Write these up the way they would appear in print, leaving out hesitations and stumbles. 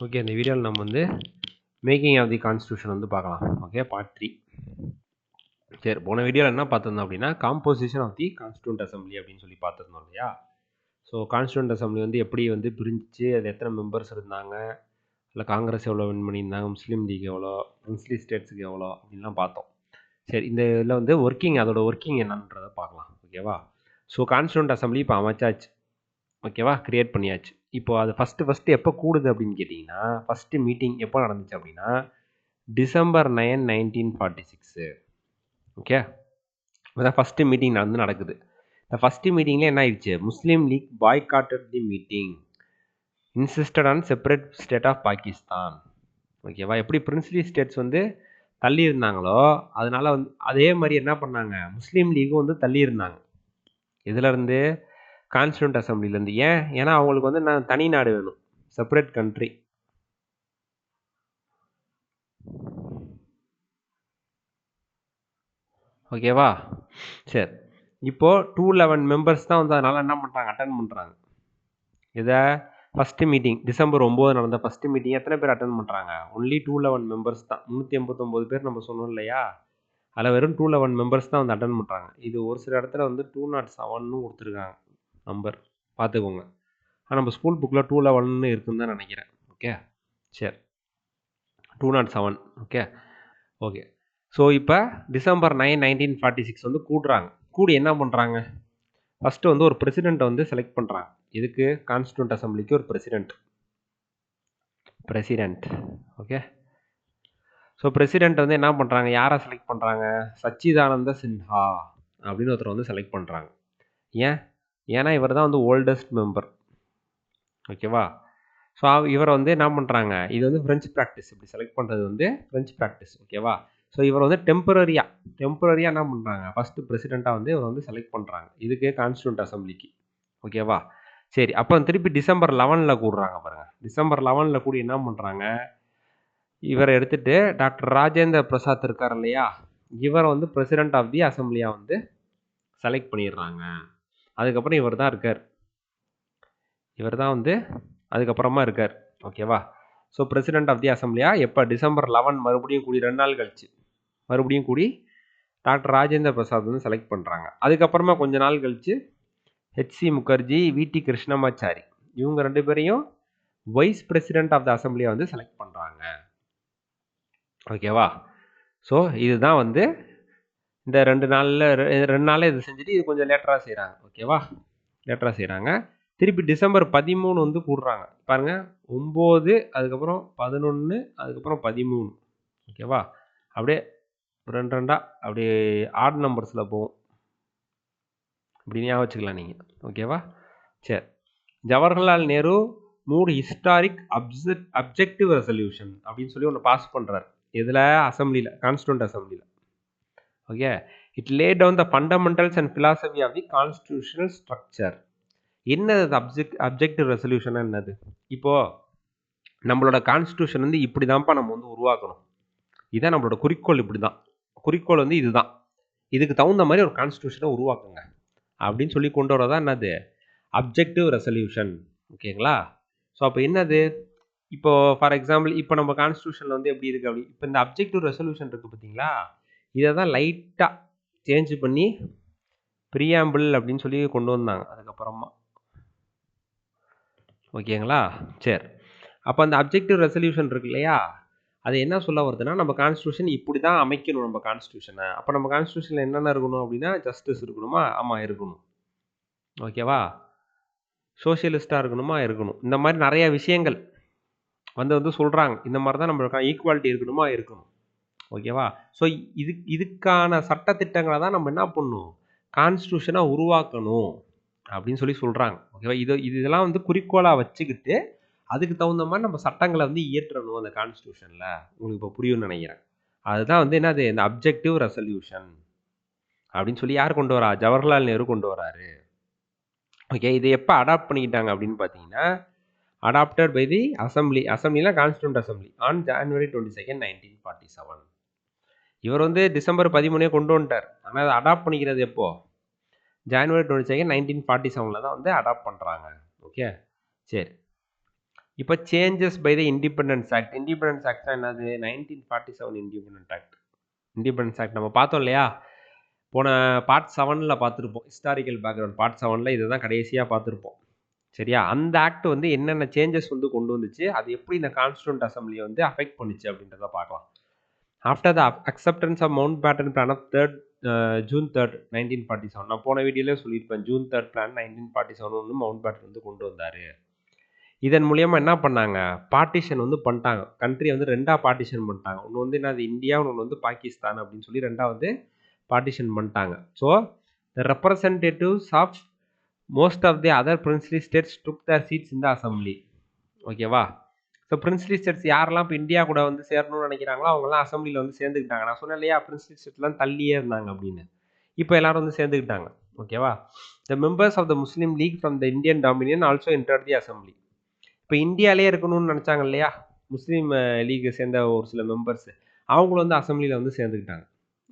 Okay, இந்த வீடியோவில் நம்ம வந்து மேக்கிங் ஆஃப் தி கான்ஸ்டியூஷன் வந்து பார்க்கலாம். Okay, part 3. சரி, போன வீடியோவில் என்ன பார்த்துருந்தோம் அப்படின்னா, composition of the constituent assembly அப்படின்னு சொல்லி பார்த்துருந்தோம் இல்லையா? ஸோ கான்ஸ்டியூண்ட் அசம்பிளி வந்து எப்படி வந்து பிரிஞ்சிச்சு, அது எத்தனை மெம்பர்ஸ் இருந்தாங்க, இல்லை காங்கிரஸ் எவ்வளோ வின் பண்ணியிருந்தாங்க, முஸ்லீம் லீக் எவ்வளோ, பிரின்ஸ்லி ஸ்டேட்ஸுக்கு எவ்வளோ அப்படின்லாம் பார்த்தோம். சரி, இந்த இதில் வந்து அதோட ஒர்க்கிங் என்னன்றதை பார்க்கலாம். ஓகேவா? ஸோ கான்ஸ்டியூண்ட் அசம்பிளி இப்போ அமைச்சாச்சு. ஓகேவா, கிரியேட் பண்ணியாச்சு. இப்போ அது ஃபஸ்ட்டு எப்போ கூடுது அப்படின்னு கேட்டிங்கன்னா, ஃபஸ்ட்டு மீட்டிங் எப்போ நடந்துச்சு அப்படின்னா December 9, 1946. ஓகே, அதான் ஃபஸ்ட்டு மீட்டிங் நடக்குது. இந்த ஃபஸ்ட்டு மீட்டிங்கில் என்ன ஆயிடுச்சு, Muslim League boycotted the meeting, insisted on separate state of Pakistan. ஓகேவா, எப்படி பிரின்ஸ்லி ஸ்டேட்ஸ் வந்து தள்ளி இருந்தாங்களோ அதனால வந்து அதே மாதிரி என்ன பண்ணாங்க, முஸ்லீம் லீக்கும் வந்து தள்ளி இருந்தாங்க. இதுலேருந்து கான்ஸ்டியூண்ட் அசம்பிளிலேருந்து. ஏன்னா அவங்களுக்கு வந்து தனி நாடு வேணும், செப்பரேட் கண்ட்ரி. ஓகேவா, சரி. இப்போது 211 மெம்பர்ஸ் தான் வந்து அதனால் என்ன பண்ணுறாங்க, அட்டன் பண்ணுறாங்க. இதை ஃபஸ்ட்டு மீட்டிங் December 9 நடந்த ஃபஸ்ட்டு மீட்டிங் எத்தனை பேர் அட்டன் பண்ணுறாங்க, ஒன்லி 211 மெம்பர்ஸ் தான். 389 பேர் நம்ம சொன்னோம் இல்லையா, அதில் வெறும் 211 மெம்பர்ஸ் தான் வந்து அட்டன் பண்ணுறாங்க. இது ஒரு சில இடத்துல வந்து 207ன்னு கொடுத்துருக்காங்க நம்பர், பார்த்துக்கோங்க. ஆனால் நம்ம ஸ்கூல் புக்கில் 211 இருக்குன்னு தான் நினைக்கிறேன். ஓகே, சரி, 207. Okay okay. ஸோ இப்போ December 9, 1946 வந்து கூடி என்ன பண்ணுறாங்க, ஃபஸ்ட்டு வந்து ஒரு பிரசிடெண்ட்டை வந்து செலக்ட் பண்ணுறாங்க. இதுக்கு கான்ஸ்டியூண்ட் அசம்பிளிக்கு ஒரு பிரசிடெண்ட். ஓகே, ஸோ பிரசிடெண்ட் வந்து என்ன பண்ணுறாங்க, யாரை செலக்ட் பண்ணுறாங்க, சச்சிதானந்த சின்ஹா அப்படின்னு ஒருத்தர் வந்து செலக்ட் பண்ணுறாங்க. ஏன்னா இவர் தான் வந்து ஓல்டஸ்ட் மெம்பர். ஓகேவா, ஸோ இவரை வந்து என்ன பண்ணுறாங்க, இது வந்து ஃப்ரெஞ்ச் ப்ராக்டிஸ், இப்படி செலக்ட் பண்ணுறது வந்து ஃப்ரெஞ்ச் ப்ராக்டிஸ். ஓகேவா, ஸோ இவர் வந்து டெம்பரரியாக என்ன பண்ணுறாங்க, ஃபஸ்ட்டு பிரசிடெண்ட்டாக வந்து இவர் வந்து செலக்ட் பண்ணுறாங்க இதுக்கு கான்ஸ்டியூண்ட் அசம்பிளிக்கு. ஓகேவா, சரி. அப்புறம் திருப்பி December 11 கூடுறாங்க பாருங்கள். December 11 கூடி என்ன பண்ணுறாங்க, இவரை எடுத்துகிட்டு டாக்டர் ராஜேந்திர பிரசாத் இருக்கார் இல்லையா, இவரை வந்து பிரசிடெண்ட் ஆஃப் தி அசம்பிளியாக வந்து செலக்ட் பண்ணிடுறாங்க. அதுக்கப்புறம் இவர் தான் வந்து அதுக்கப்புறமா இருக்கார். ஓகேவா, ஸோ பிரசிடெண்ட் ஆஃப் தி அசம்பிளியா எப்போ December 11 மறுபடியும் கூடி 2 நாள் கழிச்சு மறுபடியும் கூடி டாக்டர் ராஜேந்திர பிரசாத் வந்து செலக்ட் பண்ணுறாங்க. அதுக்கப்புறமா கொஞ்ச நாள் கழிச்சு HC முகர்ஜி, VT கிருஷ்ணமாச்சாரி இவங்க 2 பேரையும் வைஸ் பிரசிடெண்ட் ஆஃப் த அசம்பிளியை வந்து செலக்ட் பண்ணுறாங்க. ஓகேவா, ஸோ இதுதான் வந்து இந்த 2 நாளில் இது செஞ்சுட்டு இது கொஞ்சம் லேட்டராக செய்கிறாங்க. ஓகேவா, லேட்டராக செய்கிறாங்க. திருப்பி December 13 வந்து கூடுறாங்க பாருங்கள். 9, அதுக்கப்புறம் 11, அதுக்கப்புறம் 13. ஓகேவா, அப்படியே 2 அப்படியே ஆட் நம்பர்ஸில் போகும், இப்படி ஞாபகம் வச்சுக்கலாம் நீங்கள். ஓகேவா, சரி. Jawaharlal Nehru moved historic objective resolution அப்படின்னு சொல்லி ஒன்று பாஸ் பண்ணுறாரு. இதில் அசம்பிளியில், கான்ஸ்டியூண்ட் அசம்பிளியில். Okay, it lay down the fundamentals and philosophy of the constitutional structure. என்னது அப்ஜெக்டிவ் ரெசல்யூஷன் என்னது, இப்போது நம்மளோட கான்ஸ்டியூஷன் வந்து இப்படி தான்ப்பா நம்ம வந்து உருவாக்கணும், இதுதான் நம்மளோட குறிக்கோள், இப்படி தான் குறிக்கோள் வந்து இதுதான், இதுக்கு தகுந்த மாதிரி ஒரு கான்ஸ்டியூஷனை உருவாக்குங்க அப்படின்னு சொல்லி கொண்டு வரதான் என்னது அப்ஜெக்டிவ் ரெசல்யூஷன். ஓகேங்களா, ஸோ அப்போ என்னது, இப்போது ஃபார் எக்ஸாம்பிள் இப்போ நம்ம கான்ஸ்டியூஷனில் வந்து எப்படி இருக்குது அப்படி, இப்போ இந்த அப்ஜெக்டிவ் ரெசல்யூஷன் இருக்குது பார்த்தீங்களா, இதை தான் லைட்டாக சேஞ்ச் பண்ணி ப்ரீஆம்பிள் அப்படின்னு சொல்லி கொண்டு வந்தாங்க அதுக்கப்புறமா. ஓகேங்களா, சரி. அப்போ அந்த அப்ஜெக்டிவ் ரெசல்யூஷன் இருக்கு இல்லையா, அது என்ன சொல்ல வருதுன்னா, நம்ம கான்ஸ்டியூஷன் இப்படி தான் அமைக்கணும் நம்ம கான்ஸ்டியூஷனை. அப்போ நம்ம கான்ஸ்டியூஷனில் என்னென்ன இருக்கணும் அப்படின்னா, ஜஸ்டிஸ் இருக்கணுமா, ஆமாம் இருக்கணும். ஓகேவா, சோஷியலிஸ்ட்டாக இருக்கணும். இந்த மாதிரி நிறைய விஷயங்கள் வந்து சொல்கிறாங்க. இந்த மாதிரி தான் நம்மளுக்கு ஈக்குவாலிட்டி இருக்கணும். ஓகேவா, ஸோ இதுக்கான சட்டத்திட்டங்களை தான் நம்ம என்ன பண்ணணும், கான்ஸ்டியூஷனாக உருவாக்கணும் அப்படின்னு சொல்லி சொல்கிறாங்க. ஓகேவா, இதெல்லாம் வந்து குறிக்கோளாக வச்சுக்கிட்டு அதுக்கு தகுந்த மாதிரி நம்ம சட்டங்களை வந்து இயற்றணும் அந்த கான்ஸ்டியூஷனில். உங்களுக்கு இப்போ புரியும்னு நினைக்கிறேன். அதுதான் வந்து என்னது, இந்த அப்ஜெக்டிவ் ரெசல்யூஷன் அப்படின்னு சொல்லி யார் கொண்டு வரா, ஜவஹர்லால் நேரு கொண்டு வராரு. ஓகே, இதை எப்போ அடாப்ட் பண்ணிக்கிட்டாங்க அப்படின்னு பார்த்தீங்கன்னா, அடாப்டட் பை தி அசம்பிளினா கான்ஸ்டியூண்ட் அசம்பிளி ஆன் January 22, 1947. இவர் வந்து December 13 கொண்டு வந்துட்டார். ஆனால் அதை அடாப்ட் பண்ணிக்கிறது எப்போ, January 22, 1947 தான் வந்து அடாப்ட் பண்ணுறாங்க. ஓகே, சரி. இப்போ changes by the independence act. Independence ஆக்ட்னா என்னது? 1947 இண்டிபெண்டன்ட் ஆக்ட். இண்டிபெண்டன்ஸ் ஆக்ட் நம்ம பார்த்தோம் இல்லையா? போன பார்ட் 7ல பார்த்துருப்போம். ஹிஸ்டாரிக்கல் பேக்ரவுண்ட் பார்ட் 7ல இதை தான் கடைசியாக பார்த்துருப்போம். சரியா? அந்த ஆக்ட் வந்து என்னென்ன சேஞ்சஸ் வந்து கொண்டு வந்துச்சு, அது எப்படி இந்த கான்ஸ்டிடியூண்ட் அசம்பிளியை வந்து அஃபெக்ட் பண்ணுச்சு அப்படின்றத பார்க்கலாம். After the acceptance of Mountbatten plan of June 3, 1947. நான் போன வீடியோலே சொல்லியிருப்பேன். ஜூன் 3 பிளான் 1947 வந்து மவுண்ட் பேட்டன் வந்து கொண்டு வந்தார். இதன் மூலியமா என்ன பண்ணாங்க? பார்ட்டிஷன் வந்து பண்ணிட்டாங்க. கண்ட்ரியை வந்து 2ஆ பார்ட்டிஷன் பண்ணிட்டாங்க. ஒன்று வந்து என்னது? இந்தியா, ஒன்று வந்து பாகிஸ்தான் அப்படின்னு சொல்லி 2ஆ வந்து பார்ட்டிஷன் பண்ணிட்டாங்க. So the representatives of most of the other princely states took their seats in the assembly. ஓகேவா? ஸோ பிரின்ஸ்லி ஸ்டேட்ஸ் யாரெல்லாம் இப்போ இந்தியா கூட வந்து சேரணும்னு நினைக்கிறாங்களோ அவங்கெல்லாம் அசம்பிளியில் வந்து சேர்ந்துக்கிட்டாங்க. நான் சொன்னேன் இல்லையா, பிரின்ஸ்லி ஸ்டேட்ஸ்லாம் தள்ளியே இருந்தாங்க அப்படின்னு. இப்போ எல்லாரும் வந்து சேர்ந்துக்கிட்டாங்க. ஓகேவா? The members of the Muslim League from the Indian dominion also enter the assembly. இப்போ இந்தியாவிலே இருக்கணும்னு நினச்சாங்க இல்லையா, முஸ்லீம் லீக்கை சேர்ந்த ஒரு சில மெம்பர்ஸ், அவங்களும் வந்து அசம்பிளியில் வந்து சேர்ந்துக்கிட்டாங்க.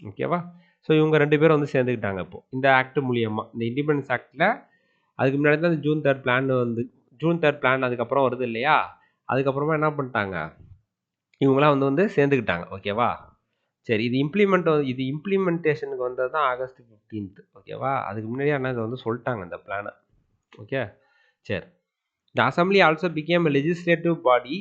ஓகேவா? ஸோ இவங்க 2 பேரும் வந்து சேர்ந்துக்கிட்டாங்க இப்போ இந்த ஆக்ட் மூலியமாக. இந்த இண்டிபெண்டன்ஸ் ஆக்டில் அதுக்கு முன்னாடி தான் இந்த ஜூன் 3 பிளான் வந்து ஜூன் 3 பிளான் அதுக்கப்புறம் வருது இல்லையா, அதுக்கப்புறமா என்ன பண்ணிட்டாங்க, இவங்களாம் வந்து வந்து சேர்ந்துக்கிட்டாங்க. ஓகேவா? சரி, இது இம்ப்ளிமெண்டேஷனுக்கு வந்தது தான் ஆகஸ்ட் 15. ஓகேவா? அதுக்கு முன்னாடியே ஆனால் இதை வந்து சொல்லிட்டாங்க இந்த பிளானை. ஓகே, சரி. The assembly also became a legislative body.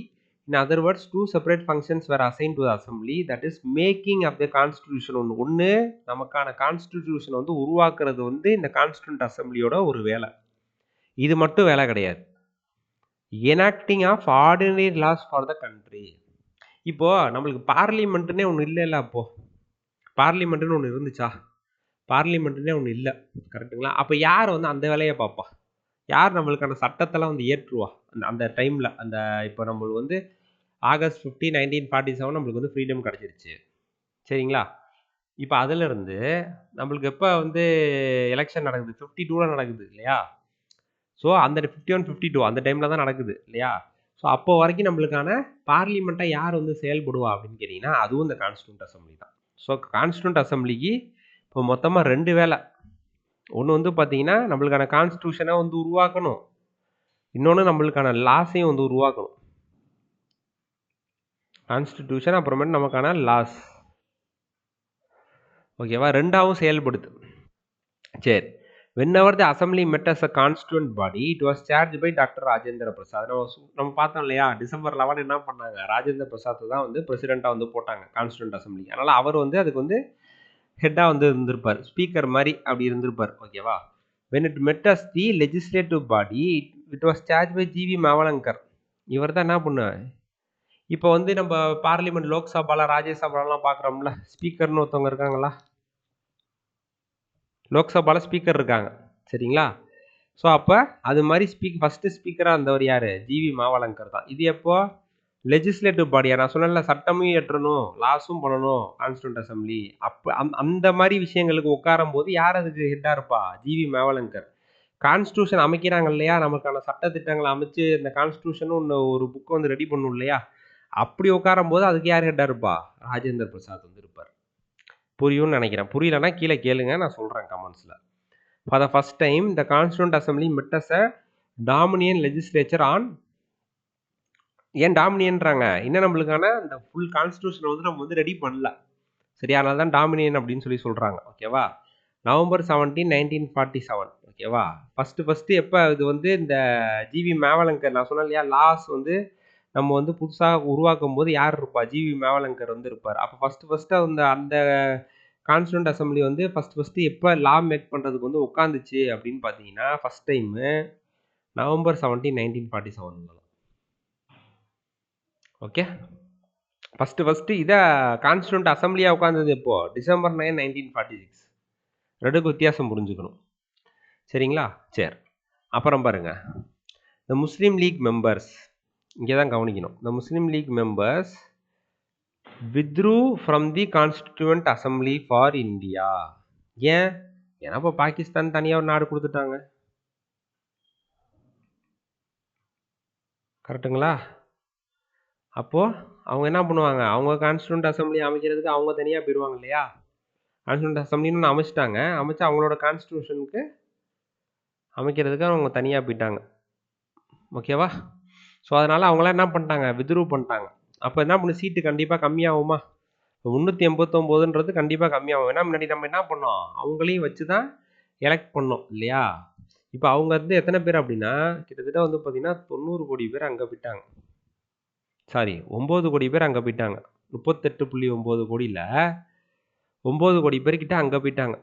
In other words, 2 separate functions were assigned to the assembly, that is making of the constitution. ஒன்று நமக்கான கான்ஸ்டிடியூஷன் வந்து உருவாக்குறது வந்து இந்த கான்ஸ்டிடியூண்ட் அசம்பிளியோட ஒரு வேலை. இது மட்டும் வேலை கிடையாது. enacting of ordinary laws for the country. இப்போ நம்மளுக்கு பார்லிமெண்ட்னே ஒன்று இல்லைல்ல. அப்போ பார்லிமெண்ட்னு ஒன்று இருந்துச்சா? பார்லிமெண்ட்னே ஒன்று இல்லை. கரெக்டுங்களா? அப்போ யார் வந்து அந்த வேலையை பார்ப்பா? யார் நம்மளுக்கான சட்டத்தெல்லாம் வந்து ஏற்றுவா அந்த டைமில்? அந்த இப்போ நம்மளுக்கு வந்து ஆகஸ்ட் 15, 1947 நம்மளுக்கு வந்து ஃப்ரீடம் கிடச்சிருச்சு. சரிங்களா? இப்போ அதிலிருந்து நம்மளுக்கு எப்போ வந்து எலெக்ஷன் நடக்குது? 52ல் நடக்குது இல்லையா? ஸோ அந்த 51, 52 அந்த டைமில் தான் நடக்குது இல்லையா? ஸோ அப்போ வரைக்கும் நம்மளுக்கான பார்லிமெண்ட்டாக யார் வந்து செயல்படுவா அப்படின்னு கேட்டிங்கன்னா, அதுவும் இந்த கான்ஸ்டிடியூண்ட் அசம்பிளி தான். ஸோ கான்ஸ்டிடியூண்ட் அசம்பிளிக்கு இப்போ மொத்தமாக 2 வேலை. ஒன்று வந்து பார்த்தீங்கன்னா நம்மளுக்கான கான்ஸ்டிடியூஷனை வந்து உருவாக்கணும், இன்னொன்று நம்மளுக்கான லாஸையும் வந்து உருவாக்கணும். கான்ஸ்டிடியூஷன் அப்புறமேட்டு நமக்கான லாஸ். ஓகேவா? 2ஆவும் செயல்படுது. சரி. whenever the assembly met as a constituent body, it was charged by doctor Rajendra Prasad. நம்ம பார்த்தோம் இல்லையா, டிசம்பர் 11 என்ன பண்ணாங்க, ராஜேந்திர பிரசாத் தான் வந்து பிரசிடெண்ட்டாக வந்து போட்டாங்க கான்ஸ்டிடியூண்ட் அசம்பிளி. அதனால் அவர் வந்து அதுக்கு வந்து ஹெட்டாக வந்து இருந்திருப்பார், ஸ்பீக்கர் மாதிரி அப்படி இருந்திருப்பார். ஓகேவா? when it met as the legislative body, it was charged by G V Mavalankar. இவர் தான் என்ன பண்ணுவார், இப்போ வந்து நம்ம பார்லிமெண்ட் லோக்சபால ராஜ்யசபாலாம் பார்க்குறோம்ல, ஸ்பீக்கர்னு ஒருத்தவங்க இருக்காங்களா? லோக்சபால ஸ்பீக்கர் இருக்காங்க. சரிங்களா? ஸோ அப்போ அது மாதிரி ஃபஸ்ட்டு ஸ்பீக்கராக இருந்தவர் யார்? ஜிவி மாவலங்கர் தான். இது எப்போ? லெஜிஸ்லேட்டிவ் பாடியா? நான் சொன்னேன்ல, சட்டமும் ஏற்றணும், லாஸும் பண்ணணும் கான்ஸ்டிடியூண்ட் அசம்பிளி. அப்போ அந்த மாதிரி விஷயங்களுக்கு உட்காரும் போது யார் அதுக்கு ஹெட்டாக இருப்பா? ஜிவி மாவலங்கர். கான்ஸ்டியூஷன் அமைக்கிறாங்க இல்லையா, நமக்கான சட்டத்திட்டங்களை அமைச்சு இந்த கான்ஸ்டியூஷன் ஒரு புக்கை வந்து ரெடி பண்ணும் இல்லையா, அப்படி உட்காரும் போது அதுக்கு யார் ஹெட்டாக இருப்பா? ராஜேந்திர பிரசாத் வந்து இருப்பார். புரியும்னு நினைக்கிறேன். புரியலன்னா கீழே கேளுங்க, நான் சொல்கிறேன் கமெண்ட்ஸில். For the first time, the Constituent Assembly met as a Dominion legislature on. ஏன் டாமினியன்றாங்க? இன்னும் நம்மளுக்கான இந்த ஃபுல் கான்ஸ்டியூஷனை வந்து நம்ம வந்து ரெடி பண்ணல. சரியா? அதனால தான் டாமினியன் அப்படின்னு சொல்லி சொல்கிறாங்க. ஓகேவா? நவம்பர் 17, 1947. ஓகேவா? ஃபஸ்ட்டு எப்போ இது வந்து இந்த ஜிவி மாவலங்கர், நான் சொன்னேன் இல்லையா, லாஸ் வந்து நம்ம வந்து புதுசாக உருவாக்கும் போது யார் இருப்பா? ஜிவி மாவலங்கர் வந்து இருப்பார். அப்போ ஃபஸ்ட்டு அந்த கான்ஸ்டிடியூண்ட் அசம்பிளி வந்து ஃபஸ்ட்டு எப்போ லா மேக் பண்ணுறதுக்கு வந்து உட்காந்துச்சு அப்படின்னு பார்த்தீங்கன்னா, ஃபஸ்ட் டைமு நவம்பர் 17, 1947 தான். ஓகே, ஃபஸ்ட்டு இதை கான்ஸ்டிடியூண்ட் அசம்பிளியாக உட்காந்தது எப்போ? டிசம்பர் 9, 1946. ரெண்டுக்கு வித்தியாசம் புரிஞ்சுக்கணும். சரிங்களா? சரி, அப்புறம் பாருங்க, இந்த முஸ்லீம் லீக் மெம்பர்ஸ் இங்கே தான் கவனிக்கணும். இந்த Muslim League members withdrew from the Constituent Assembly for India. ஏன்? ஏன்னா இப்போ பாகிஸ்தான் தனியாக ஒரு நாடு கொடுத்துட்டாங்க. கரெக்டுங்களா? அப்போது அவங்க என்ன பண்ணுவாங்க, அவங்க கான்ஸ்டிடியூண்ட் அசம்பிளி அமைக்கிறதுக்கு அவங்க தனியாக போயிடுவாங்க இல்லையா? கான்ஸ்டிடியூண்ட் அசம்பிளின்னு அமைச்சிட்டாங்க, அமைச்சு அவங்களோட கான்ஸ்டிடியூஷனுக்கு அமைக்கிறதுக்கு அவங்க தனியாக போயிட்டாங்க. ஓகேவா? ஸோ அதனால் அவங்களாம் என்ன பண்ணிட்டாங்க, வித்ரூ பண்ணிட்டாங்க. அப்போ என்ன பண்ணு, சீட்டு கண்டிப்பாக கம்மியாகுமா? 389ன்றது கண்டிப்பாக கம்மியாகும். ஏன்னா முன்னாடி நம்ம என்ன பண்ணோம், அவங்களையும் வச்சு தான் எலெக்ட் பண்ணோம் இல்லையா? இப்போ அவங்க வந்து எத்தனை பேர் அப்படின்னா, கிட்டத்தட்ட வந்து பார்த்தீங்கன்னா 90 கோடி பேர் அங்கே போயிட்டாங்க. சாரி, 9 கோடி பேர் அங்கே போயிட்டாங்க. 38.9 கோடியில் 9 கோடி பேர்கிட்ட அங்கே போயிட்டாங்க.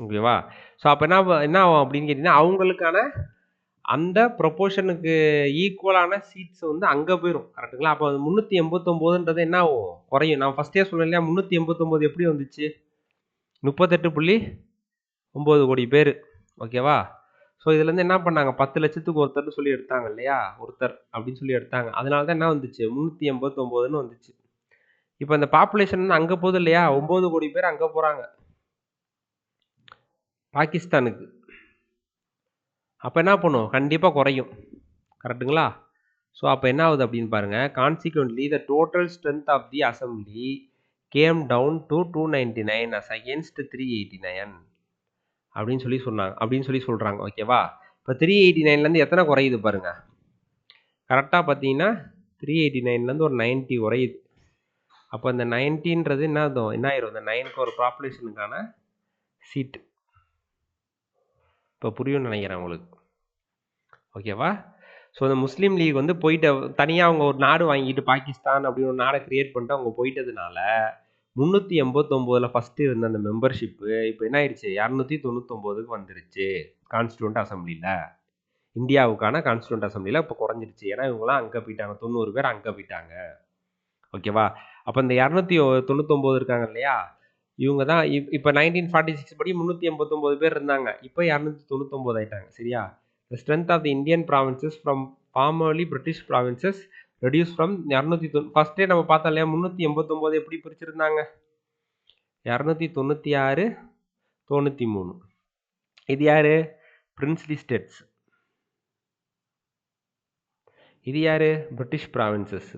ஓகேவா? ஸோ அப்போ என்ன ஆகும் அப்படின்னு கேட்டிங்கன்னா, அவங்களுக்கான அந்த ப்ரொபோர்ஷனுக்கு ஈக்குவலான சீட்ஸ் வந்து அங்கே போயிடும். கரெக்டுங்களா? அப்போ 389ன்றது என்ன ஆகும், குறையும். நான் ஃபஸ்ட்டே சொன்னேன் இல்லையா, 389 எப்படி வந்துச்சு? 38.9 கோடி பேர். ஓகேவா? ஸோ இதுலேருந்து என்ன பண்ணாங்க, 10 லட்சத்துக்கு ஒருத்தர்னு சொல்லி எடுத்தாங்க இல்லையா, ஒருத்தர் அப்படின்னு சொல்லி எடுத்தாங்க. அதனால தான் என்ன வந்துச்சு, 389ன்னு வந்துச்சு. இப்போ இந்த பாப்புலேஷன் அங்கே போகுது இல்லையா, 9 கோடி பேர் அங்கே போகிறாங்க, பாகிஸ்தானுக்கு. அப்போ என்ன பண்ணும், கண்டிப்பாக குறையும். கரெக்டுங்களா? ஸோ அப்போ என்ன ஆகுது அப்படின்னு பாருங்க, consequently the total strength of the assembly came down to 299 as against 389 அப்படின்னு சொல்லி சொன்னாங்க, அப்படின்னு சொல்லி சொல்கிறாங்க. ஓகேவா? இப்போ 389லேருந்து எத்தனை குறையுது பாருங்க. கரெக்டாக பார்த்தீங்கன்னா 389லேருந்து ஒரு 90 குறையுது. அப்போ இந்த 90ன்றது என்ன ஆயிரும், இந்த 9க்கு ஒரு பாப்புலேஷனுக்கான சீட்டு. இப்போ புரியும்னு நினைக்கிறேன் உங்களுக்கு. ஓகேவா? ஸோ இந்த முஸ்லீம் லீக் வந்து போயிட்டு தனியாக அவங்க ஒரு நாடு வாங்கிட்டு, பாகிஸ்தான் அப்படின்னு ஒரு நாடை கிரியேட் பண்ணிட்டு அவங்க போயிட்டதுனால 389ல் ஃபஸ்ட்டு இருந்த அந்த மெம்பர்ஷிப்பு இப்போ என்ன ஆயிடுச்சு, 299க்கு வந்துருச்சு கான்ஸ்டியூண்ட் அசம்பிளியில். இந்தியாவுக்கான கான்ஸ்டியூண்ட் அசம்பிளியில் இப்போ குறைஞ்சிருச்சு. ஏன்னா இவங்களாம் அங்கே போயிட்டாங்க, 90 பேர் அங்கே போயிட்டாங்க. ஓகேவா? அப்போ இந்த 299 இருக்காங்க இல்லையா, இவங்க தான் இப்போ 1946 படி 389 பேர் இருந்தாங்க, இப்போ 299 ஆயிட்டாங்க. சரியா? The strength of the Indian provinces from formerly British provinces reduced from 290. ஃபர்ஸ்டே நம்ம பார்த்தோம் இல்லையா, 389 எப்படி பிரிச்சிருந்தாங்க, 296, 93. இது யாரு, பிரின்ஸ்லி ஸ்டேட்ஸ். இது யாரு, பிரிட்டிஷ் ப்ராவின்சஸ்.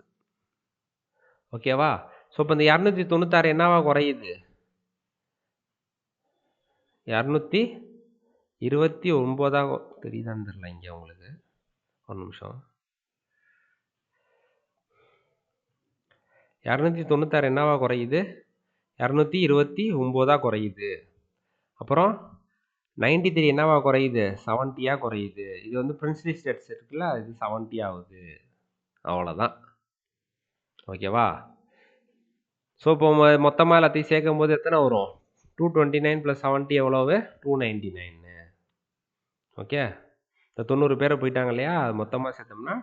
ஓகேவா? ஸோ இப்போ இந்த 296 என்னவா குறையுது, 229 தெரியுதான்னு தெரியல இங்கே உங்களுக்கு, ஒரு நிமிஷம். 296 என்னவா குறையுது, 229 குறையுது. அப்புறம் 93 என்னவா குறையுது, 70 குறையுது. இது வந்து பிரின்ஸ்லி ஸ்டேட்ஸ் இருக்குல்ல, இது 70 ஆகுது. அவ்வளோதான். ஓகேவா? ஸோ இப்போ மொத்தமாக எல்லாத்தையும் சேர்க்கும் போது எத்தனை வரும், 229 + 70 எவ்வளவு, 299. ஓகே, இந்த 90 பேரை போயிட்டாங்க இல்லையா, அது மொத்தமாக சேர்த்தோம்னா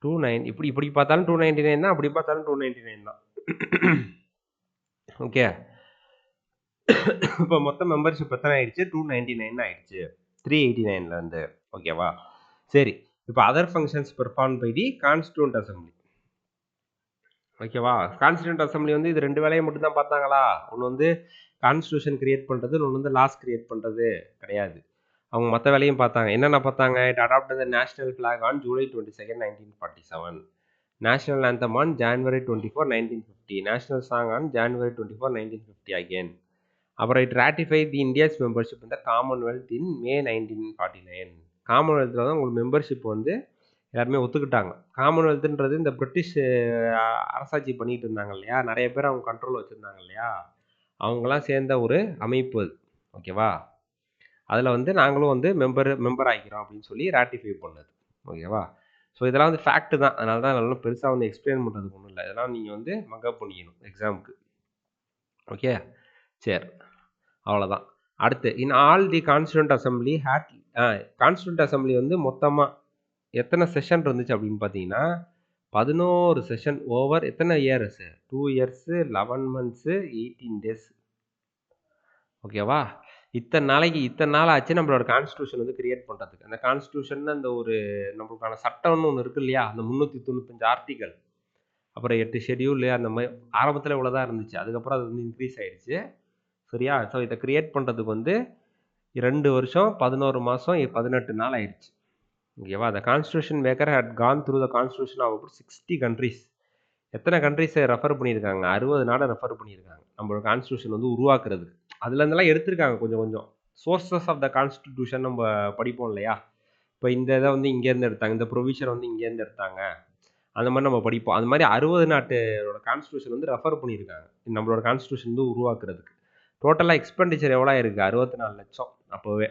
29. இப்படி பார்த்தாலும் 299 தான், அப்படி பார்த்தாலும் 299 தான். ஓகே, இப்போ மொத்த மெம்பர்ஷிப் எத்தனை ஆயிடுச்சு, 299 ஆயிடுச்சு 389லேருந்து. ஓகேவா? சரி, இப்போ other functions perform by the constituent assembly. ஓகேவா? கான்ஸ்டியூண்ட் அசம்பிளி வந்து இது 2 வேலையை மட்டும் தான் பார்த்தாங்களா? ஒன்று வந்து கான்ஸ்டியூஷன் கிரியேட் பண்ணுறது, ஒன்று வந்து லாஸ் கிரியேட் பண்ணுறது கிடையாது. அவங்க மற்ற வேலையும் பார்த்தாங்க. என்னென்ன பார்த்தாங்க, it adopted the national flag on July 22, 1947, national anthem on January 24, 1950, national song on January 24, 1950 again. அப்புறம் it ratify the India's membership இந்த காமன்வெல்த் இன் May 1949. காமன்வெல்த்தில் தான் உங்களுக்கு மெம்பர்ஷிப் வந்து எல்லாருமே ஒத்துக்கிட்டாங்க. காமன்வெல்த்துன்றது இந்த பிரிட்டிஷ் அரசாட்சி பண்ணிட்டு இருந்தாங்க இல்லையா, நிறைய பேர் அவங்க கண்ட்ரோல் வச்சுருந்தாங்க இல்லையா, அவங்களாம் சேர்ந்த ஒரு அமைப்பு அது. ஓகேவா? அதில் வந்து நாங்களும் வந்து மெம்பர் ஆகிக்கிறோம் அப்படின்னு சொல்லி ராட்டிஃபை பண்ணது. ஓகேவா? ஸோ இதெல்லாம் வந்து ஃபேக்ட்டு தான், அதனால தான் நல்லா பெருசாக வந்து எக்ஸ்பிளைன் பண்ணுறதுக்கு ஒன்றும் இல்லை. இதெல்லாம் நீங்கள் வந்து மக்கப் பண்ணிக்கணும் எக்ஸாமுக்கு. ஓகே, சரி, அவ்வளோதான். அடுத்து, in all the constituent assembly constituent assembly வந்து மொத்தமாக எத்தனை செஷன் இருந்துச்சு அப்படின்னு பார்த்தீங்கன்னா 11 செஷன் ஓவர் எத்தனை இயர்ஸ், 2 years, 11 months, 18 days. ஓகேவா? இத்தனை நாள் ஆச்சு நம்மளோட கான்ஸ்டியூஷன் வந்து கிரியேட் பண்ணுறதுக்கு. அந்த கான்ஸ்டியூஷன் அந்த ஒரு நம்மளுக்கான சட்டம்னு ஒன்று இருக்கு இல்லையா, அந்த 395 ஆர்டிகல், அப்புறம் 8 ஷெடியூல், அந்த மாதிரி ஆரம்பத்தில் இவ்வளோதான் இருந்துச்சு. அதுக்கப்புறம் அது வந்து இன்க்ரீஸ் ஆயிடுச்சு. சரியா? ஸோ இதை கிரியேட் பண்ணுறதுக்கு வந்து 2 வருஷம் 11 மாதம் 18 நாள் ஆயிடுச்சு. ஓகேவா? The constitution maker had gone through the constitution of 60 countries. எத்தனை கண்ட்ரிஸை ரெஃபர் பண்ணியிருக்காங்க, 60 நாடை ரெஃபர் பண்ணியிருக்காங்க நம்மளோட கான்ஸ்டியூஷன் வந்து உருவாக்குறதுக்கு. அதுலேருந்துலாம் எடுத்திருக்காங்க கொஞ்சம் கொஞ்சம். சோர்சஸ் ஆஃப் த கான்ஸ்டிடியூஷன் நம்ம படிப்போம் இல்லையா, இப்போ இந்த இதை வந்து இங்கேருந்து எடுத்தாங்க, இந்த ப்ரொவிஷன் வந்து இங்கேருந்து எடுத்தாங்க, அந்த மாதிரி நம்ம படிப்போம். அந்த மாதிரி 60 நாட்டோட கான்ஸ்டியூஷன் வந்து ரெஃபர் பண்ணியிருக்காங்க நம்மளோட கான்ஸ்டியூஷன் வந்து உருவாக்குறதுக்கு. டோட்டலாக எக்ஸ்பெண்டிச்சர் எவ்வளோ இருக்குது? 64 லட்சம் அப்போவே.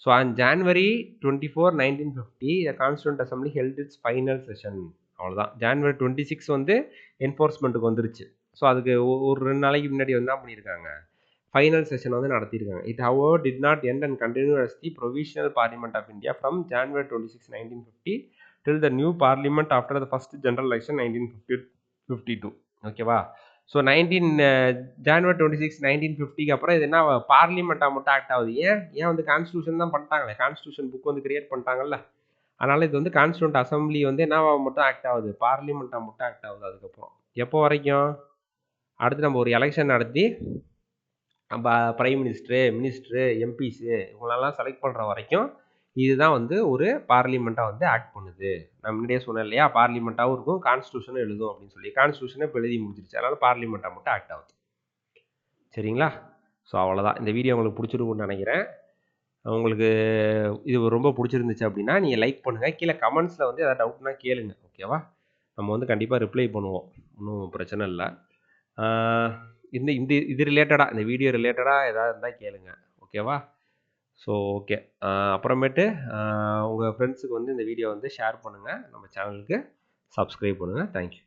So on January 24, 1950 the Constituent Assembly held its final session. அவ்வளோதான். January 26 வந்து என்ஃபோர்ஸ்மெண்ட்டுக்கு வந்துருச்சு. ஸோ அதுக்கு ஒரு 2 நாளைக்கு முன்னாடி வந்து என்ன பண்ணியிருக்காங்க, ஃபைனல் செஷன் வந்து நடத்தியிருக்காங்க. It however did not end and continue as the Provisional Parliament of India from January 26, 1950 till the new parliament after the first general election 1952. ஓகேவா? ஸோ January 26, 1950க்கு அப்புறம் இது என்ன பார்லிமெண்ட்டாக மட்டும் ஆக்ட் ஆகுது. ஏன் வந்து கான்ஸ்டியூஷன் தான் பண்ணிட்டாங்களே, கான்ஸ்டியூஷன் புக் வந்து கிரியேட் பண்ணிட்டாங்கல்ல, அதனால இது வந்து கான்ஸ்டியூண்ட் அசம்பிளி வந்து என்னவா மட்டும் ஆக்ட் ஆகுது, பார்லிமெண்ட்டாக மட்டும் ஆக்ட் ஆகுது. அதுக்கப்புறம் எப்போ வரைக்கும்? அடுத்து நம்ம ஒரு எலெக்ஷன் நடத்தி நம்ம பிரைம் மினிஸ்டரு, எம்பிஸு இவங்களெல்லாம் செலக்ட் பண்ணுற வரைக்கும் இதுதான் வந்து ஒரு பார்லிமெண்ட்டாக வந்து ஆக்ட் பண்ணுது. நான் முன்னாடியே சொன்னேன் இல்லையா, பார்லிமெண்ட்டாகவும் இருக்கும், கான்ஸ்டியூஷனும் எழுதும் அப்படின்னு சொல்லி. கான்ஸ்டியூஷனே இப்போ எழுதி முடிஞ்சிருச்சு, அதனால் பார்லிமெண்ட்டாக மட்டும் ஆக்ட் ஆகுது. சரிங்களா? ஸோ அவ்வளோதான். இந்த வீடியோ உங்களுக்கு பிடிச்சிருக்குன்னு நினைக்கிறேன். உங்களுக்கு இது ரொம்ப பிடிச்சிருந்துச்சு அப்படின்னா நீங்கள் லைக் பண்ணுங்கள். கீழே கமெண்ட்ஸில் வந்து எதாவது டவுட்னா கேளுங்க. ஓகேவா? நம்ம வந்து கண்டிப்பாக ரிப்ளை பண்ணுவோம், ஒன்றும் பிரச்சனை இல்லை. இந்த இந்த இது ரிலேட்டடாக, இந்த வீடியோ ரிலேட்டடாக எதாவது இருந்தால் கேளுங்க. ஓகேவா? So okay. அப்புறமேட்டு உங்கள் ஃப்ரெண்ட்ஸுக்கு வந்து இந்த வீடியோ வந்து ஷேர் பண்ணுங்கள். நம்ம சேனலுக்கு சப்ஸ்கிரைப் பண்ணுங்கள். தேங்க்யூ.